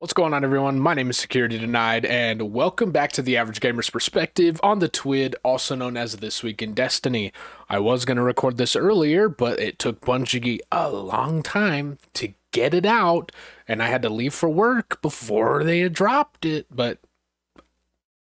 What's going on, everyone? My name is Security Denied, and welcome back to the Average Gamer's Perspective on the TWID, also known as This Week in Destiny. I was going to record this earlier, but it took Bungie a long time to get it out, and I had to leave for work before they had dropped it, but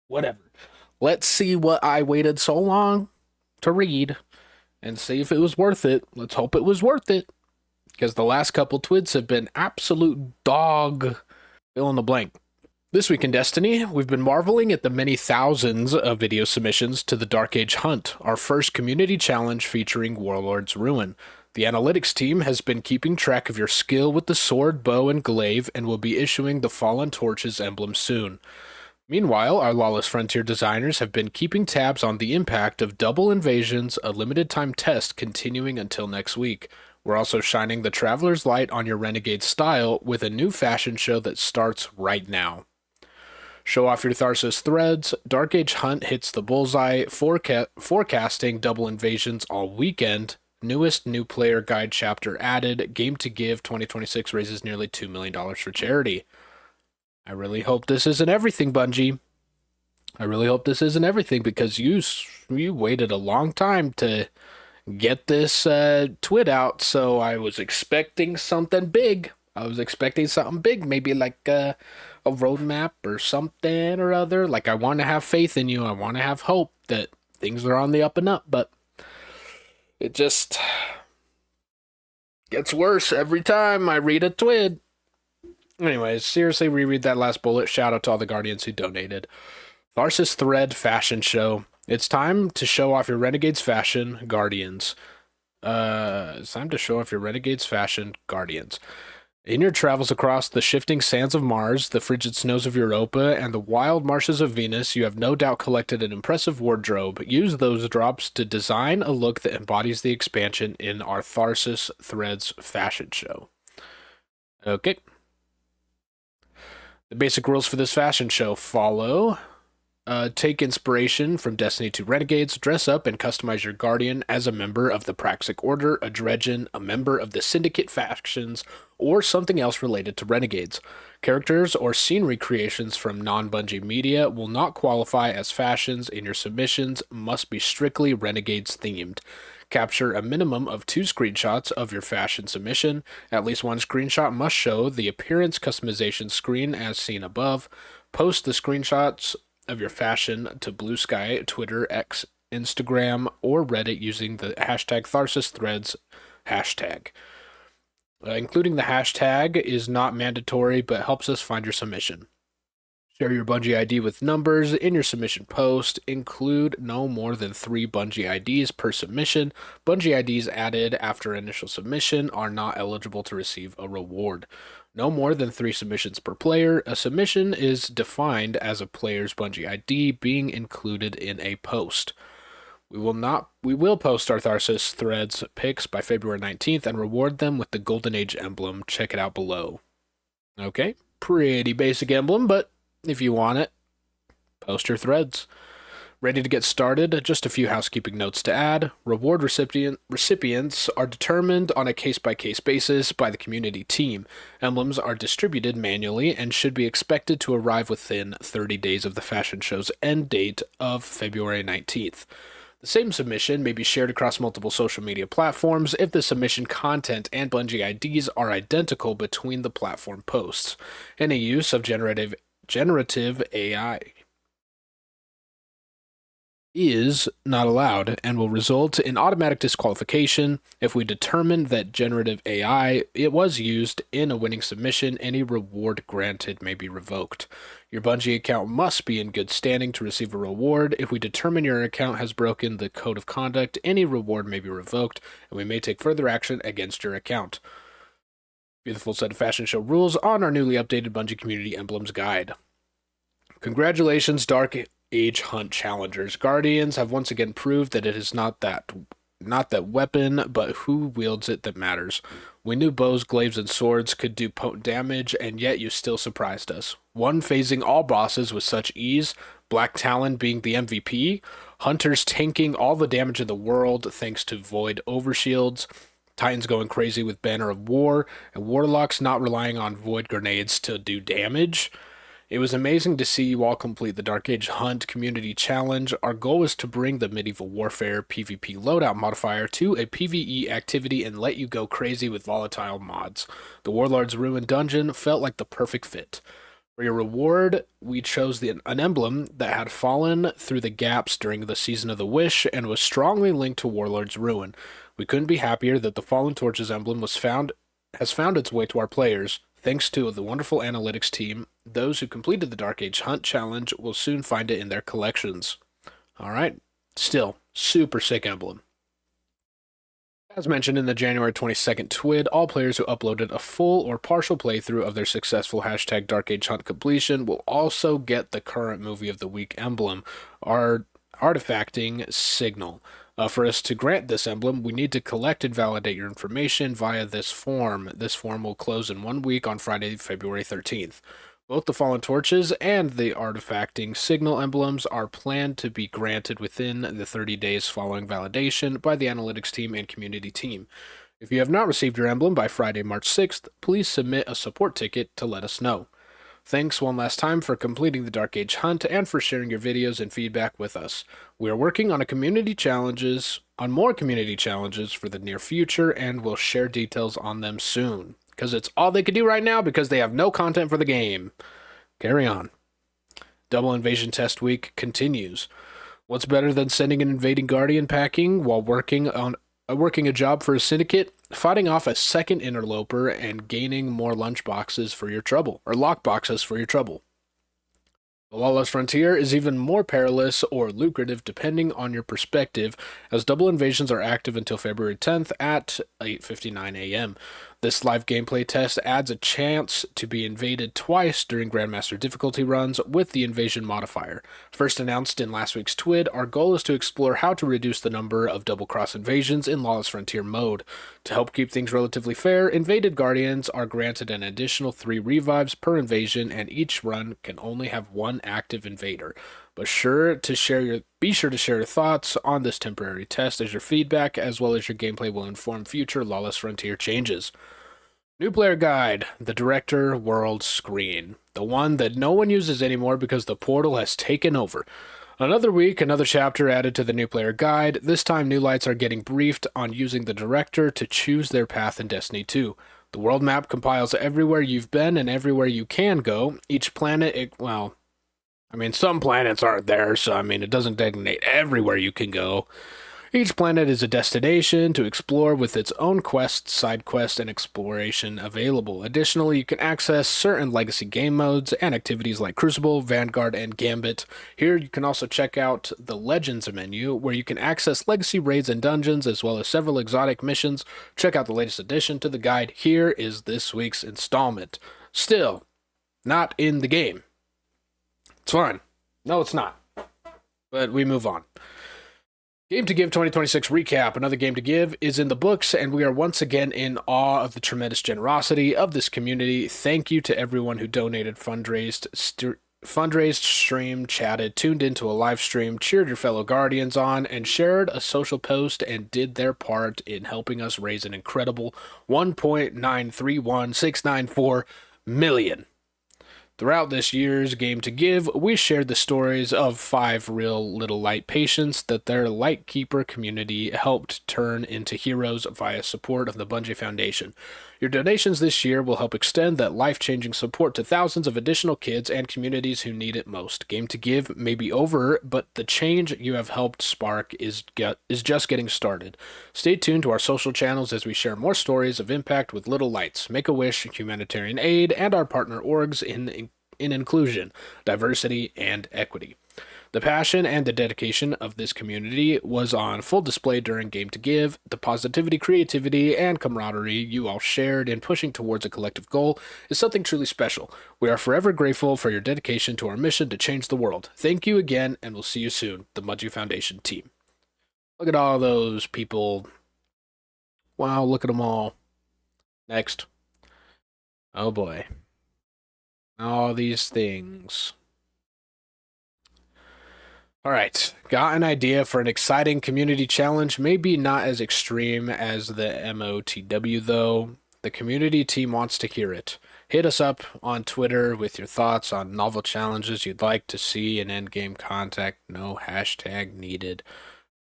whatever. Let's see what I waited so long to read and see if it was worth it. Let's hope it was worth it, because the last couple TWIDs have been absolute dog. Fill in the blank. This week in Destiny, we've been marveling at the many thousands of video submissions to the Dark Age Hunt, our first community challenge featuring Warlord's Ruin. The analytics team has been keeping track of your skill with the sword, bow, and glaive, and will be issuing the Fallen Torches emblem soon. Meanwhile, our Lawless Frontier designers have been keeping tabs on the impact of Double Invasions, a limited time test continuing until next week. We're also shining the Traveler's Light on your Renegade style with a new fashion show that starts right now. Show off your Tharsis threads. Dark Age Hunt hits the bullseye, forecasting Double Invasions all weekend. Newest new player guide chapter added. Game to Give 2026 raises nearly $2 million for charity. I really hope this isn't everything, Bungie. I really hope this isn't everything, because you waited a long time to get this twit out, so I was expecting something big. Maybe like a roadmap or something or other. Like, I want to have faith in you. I want to have hope that things are on the up and up, but it just gets worse every time I read a twid. Anyways, seriously, reread that last bullet. Shout out to all the Guardians who donated. Tharsis Thread Fashion Show. It's time to show off your Renegades fashion, Guardians. It's time to show off your Renegades fashion, Guardians. In your travels across the shifting sands of Mars, the frigid snows of Europa, and the wild marshes of Venus, you have no doubt collected an impressive wardrobe. Use those drops to design a look that embodies the expansion in our Tharsis Threads fashion show. Okay. The basic rules for this fashion show follow. Take inspiration from Destiny 2 Renegades, dress up and customize your Guardian as a member of the Praxic Order, a Dredgen, a member of the Syndicate factions, or something else related to Renegades. Characters or scenery creations from non-Bungie media will not qualify as fashions, and your submissions must be strictly Renegades themed. Capture a minimum of 2 screenshots of your fashion submission. At least 1 screenshot must show the appearance customization screen as seen above. Post the screenshots of your fashion to Blue Sky, Twitter, X, Instagram, or Reddit using the hashtag TharsisThreads hashtag. Including the hashtag is not mandatory, but helps us find your submission. Share your Bungie ID with numbers in your submission post. Include no more than 3 Bungie IDs per submission. Bungie IDs added after initial submission are not eligible to receive a reward. No more than 3 submissions per player. A submission is defined as a player's Bungie ID being included in a post. We will post our Tharsis Threads pics by February 19th and reward them with the Golden Age emblem. Check it out below. Okay, pretty basic emblem, but if you want it, post your threads. Ready to get started? Just a few housekeeping notes to add. Reward recipients are determined on a case-by-case basis by the community team. Emblems are distributed manually and should be expected to arrive within 30 days of the fashion show's end date of February 19th. The same submission may be shared across multiple social media platforms if the submission content and Bungie IDs are identical between the platform posts. Any use of generative AI is not allowed and will result in automatic disqualification. If we determine that generative AI was used in a winning submission, any reward granted may be revoked. Your Bungie account must be in good standing to receive a reward. If we determine your account has broken the code of conduct, any reward may be revoked, and we may take further action against your account. View the full set of fashion show rules on our newly updated Bungie Community Emblems Guide. Congratulations, Dark Age Hunt challengers. Guardians have once again proved that it is not that weapon, but who wields it that matters. We knew bows, glaives, and swords could do potent damage, and yet you still surprised us. One phasing all bosses with such ease, Black Talon being the MVP, Hunters tanking all the damage in the world thanks to Void Overshields, Titans going crazy with Banner of War, and Warlocks not relying on Void Grenades to do damage. It was amazing to see you all complete the Dark Age Hunt Community Challenge. Our goal is to bring the Medieval Warfare PvP loadout modifier to a PvE activity and let you go crazy with volatile mods. The Warlord's Ruin Dungeon felt like the perfect fit. For your reward, we chose an emblem that had fallen through the gaps during the Season of the Wish and was strongly linked to Warlord's Ruin. We couldn't be happier that the Fallen Torches emblem has found its way to our players. Thanks to the wonderful analytics team, those who completed the Dark Age Hunt Challenge will soon find it in their collections. Alright, still, super sick emblem. As mentioned in the January 22nd TWID, all players who uploaded a full or partial playthrough of their successful hashtag Dark Age Hunt completion will also get the current Movie of the Week emblem, our artifacting signal. For us to grant this emblem, we need to collect and validate your information via this form. This form will close in 1 week on Friday, February 13th. Both the Fallen Torches and the Artifacting Signal emblems are planned to be granted within the 30 days following validation by the analytics team and community team. If you have not received your emblem by Friday, March 6th, please submit a support ticket to let us know. Thanks one last time for completing the Dark Age Hunt and for sharing your videos and feedback with us. We are working on more community challenges for the near future, and we'll share details on them soon. Because it's all they can do right now because they have no content for the game. Carry on. Double Invasion Test Week continues. What's better than sending an invading Guardian packing while working a job for a syndicate, fighting off a second interloper, and gaining more lunchboxes for your trouble, or lockboxes for your trouble? The Lawless Frontier is even more perilous or lucrative depending on your perspective, as double invasions are active until February 10th at 8:59 a.m. This live gameplay test adds a chance to be invaded twice during Grandmaster difficulty runs with the invasion modifier. First announced in last week's TWID, our goal is to explore how to reduce the number of double-cross invasions in Lawless Frontier mode. To help keep things relatively fair, invaded Guardians are granted an additional 3 revives per invasion, and each run can only have 1 active invader. Be sure to share your thoughts on this temporary test, as your feedback as well as your gameplay will inform future Lawless Frontier changes. New player guide, the director world screen. The one that no one uses anymore because the portal has taken over. Another week, another chapter added to the new player guide. This time, new lights are getting briefed on using the director to choose their path in Destiny 2. The world map compiles everywhere you've been and everywhere you can go. Each planet, some planets aren't there, so it doesn't designate everywhere you can go. Each planet is a destination to explore with its own quests, side quests, and exploration available. Additionally, you can access certain legacy game modes and activities like Crucible, Vanguard, and Gambit. Here, you can also check out the Legends menu, where you can access legacy raids and dungeons, as well as several exotic missions. Check out the latest addition to the guide. Here is this week's installment. Still, not in the game. It's fine. No, it's not. But we move on. Game to Give 2026 recap. Another Game to Give is in the books, and we are once again in awe of the tremendous generosity of this community. Thank you to everyone who donated, fundraised, streamed, chatted, tuned into a live stream, cheered your fellow Guardians on, and shared a social post and did their part in helping us raise an incredible 1.931694 million. Throughout this year's Game to Give, we shared the stories of 5 real little light patients that their Lightkeeper community helped turn into heroes via support of the Bungie Foundation. Your donations this year will help extend that life-changing support to thousands of additional kids and communities who need it most. Game to Give may be over, but the change you have helped spark is just getting started. Stay tuned to our social channels as we share more stories of impact with Little Lights, Make-A-Wish, Humanitarian Aid, and our partner orgs in inclusion, diversity, and equity. The passion and the dedication of this community was on full display during Game to Give. The positivity, creativity, and camaraderie you all shared in pushing towards a collective goal is something truly special. We are forever grateful for your dedication to our mission to change the world. Thank you again, and we'll see you soon, the Bungie Foundation team. Look at all those people. Wow, look at them all. Next. Oh boy. All these things. All right, got an idea for an exciting community challenge. Maybe not as extreme as the MOTW, though. The community team wants to hear it. Hit us up on Twitter with your thoughts on novel challenges you'd like to see in endgame contact. No hashtag needed.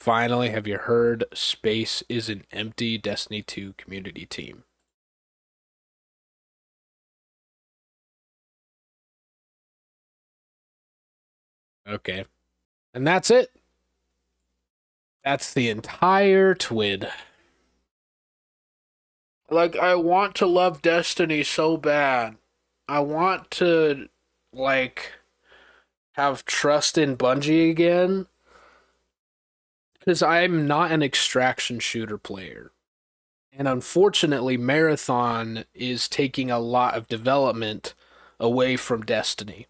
Finally, have you heard Space Isn't Empty Destiny 2 community team? Okay. And that's it. That's the entire TWID. Like, I want to love Destiny so bad. I want to, like, have trust in Bungie again. Because I'm not an extraction shooter player. And unfortunately, Marathon is taking a lot of development away from Destiny.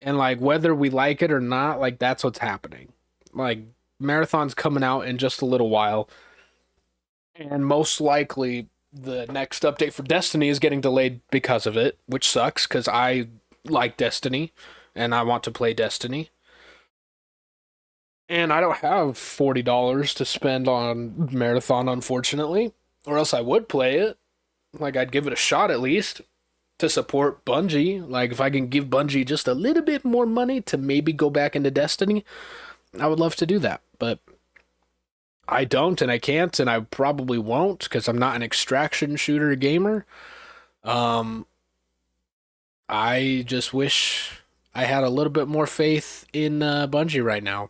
And, like, whether we like it or not, like, that's what's happening. Like, Marathon's coming out in just a little while. And most likely, the next update for Destiny is getting delayed because of it, which sucks because I like Destiny and I want to play Destiny. And I don't have $40 to spend on Marathon, unfortunately, or else I would play it. Like, I'd give it a shot at least to support Bungie. Like, if I can give Bungie just a little bit more money to maybe go back into Destiny, I would love to do that. But I don't, and I can't, and I probably won't because I'm not an extraction shooter gamer. Um, I just wish I had a little bit more faith in Bungie right now.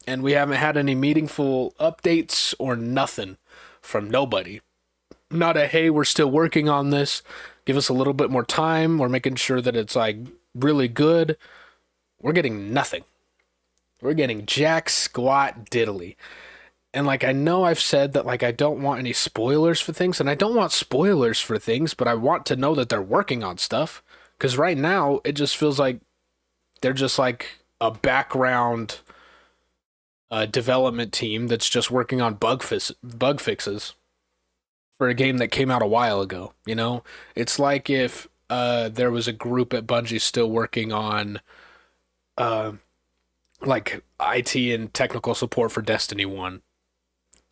And we haven't had any meaningful updates or nothing from nobody. Not a hey, we're still working on this. Give us a little bit more time. We're making sure that it's like really good. We're getting nothing. We're getting jack squat diddly. And like I know I've said that like I don't want any spoilers for things, and I don't want spoilers for things, but I want to know that they're working on stuff. Because right now it just feels like they're just like a background development team that's just working on bug fixes for a game that came out a while ago. You know, it's like if there was a group at Bungie still working on uh, like IT and technical support for Destiny 1.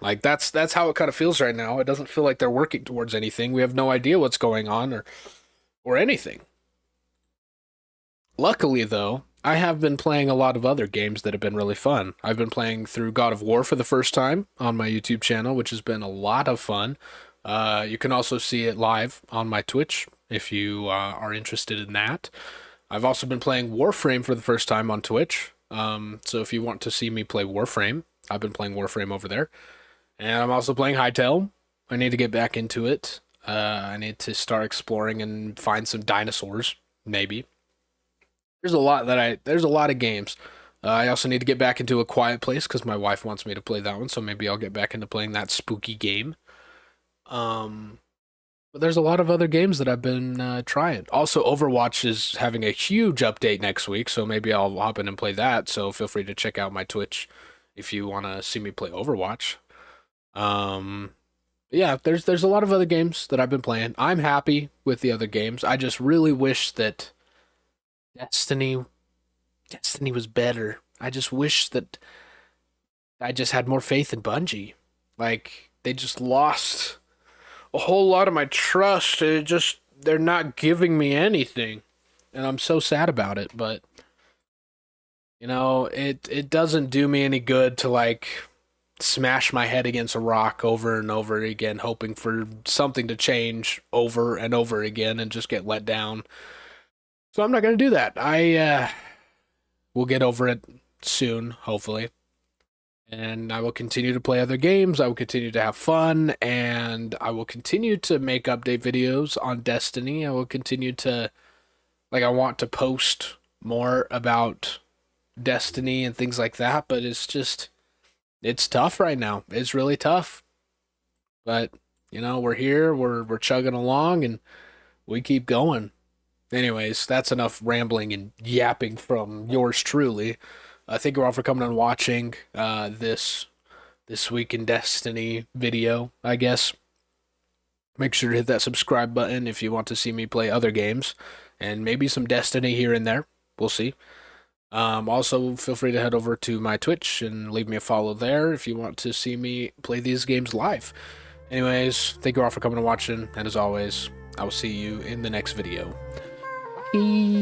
Like that's how it kind of feels right now. It doesn't feel like they're working towards anything. We have no idea what's going on or anything. Luckily though, I have been playing a lot of other games that have been really fun. I've been playing through God of War for the first time on my YouTube channel, which has been a lot of fun. You can also see it live on my Twitch if you are interested in that. I've also been playing Warframe for the first time on Twitch. So if you want to see me play Warframe, I've been playing Warframe over there. And I'm also playing Hytale. I need to get back into it. I need to start exploring and find some dinosaurs, maybe. There's a lot of games. I also need to get back into A Quiet Place because my wife wants me to play that one, so maybe I'll get back into playing that spooky game. Um, but there's a lot of other games that I've been trying. Also, Overwatch is having a huge update next week, so maybe I'll hop in and play that. So feel free to check out my Twitch if you want to see me play Overwatch. Um, yeah, there's a lot of other games that I've been playing. I'm happy with the other games. I just really wish that Destiny Destiny was better. I just wish that I just had more faith in Bungie. Like they just lost a whole lot of my trust. They're not giving me anything. And I'm so sad about it, but it doesn't do me any good to like smash my head against a rock over and over again hoping for something to change over and over again and just get let down. So I'm not going to do that. I will get over it soon, hopefully. And I will continue to play other games. I will continue to have fun, and I will continue to make update videos on Destiny. I will continue to, like, I want to post more about Destiny and things like that, but it's tough right now. It's really tough. But, we're here, we're chugging along, and we keep going. Anyways, that's enough rambling and yapping from yours truly. Thank you all for coming and watching this week in Destiny video, I guess. Make sure to hit that subscribe button if you want to see me play other games and maybe some Destiny here and there. We'll see. Also, feel free to head over to my Twitch and leave me a follow there if you want to see me play these games live. Anyways, thank you all for coming and watching, and as always, I will see you in the next video. Bye.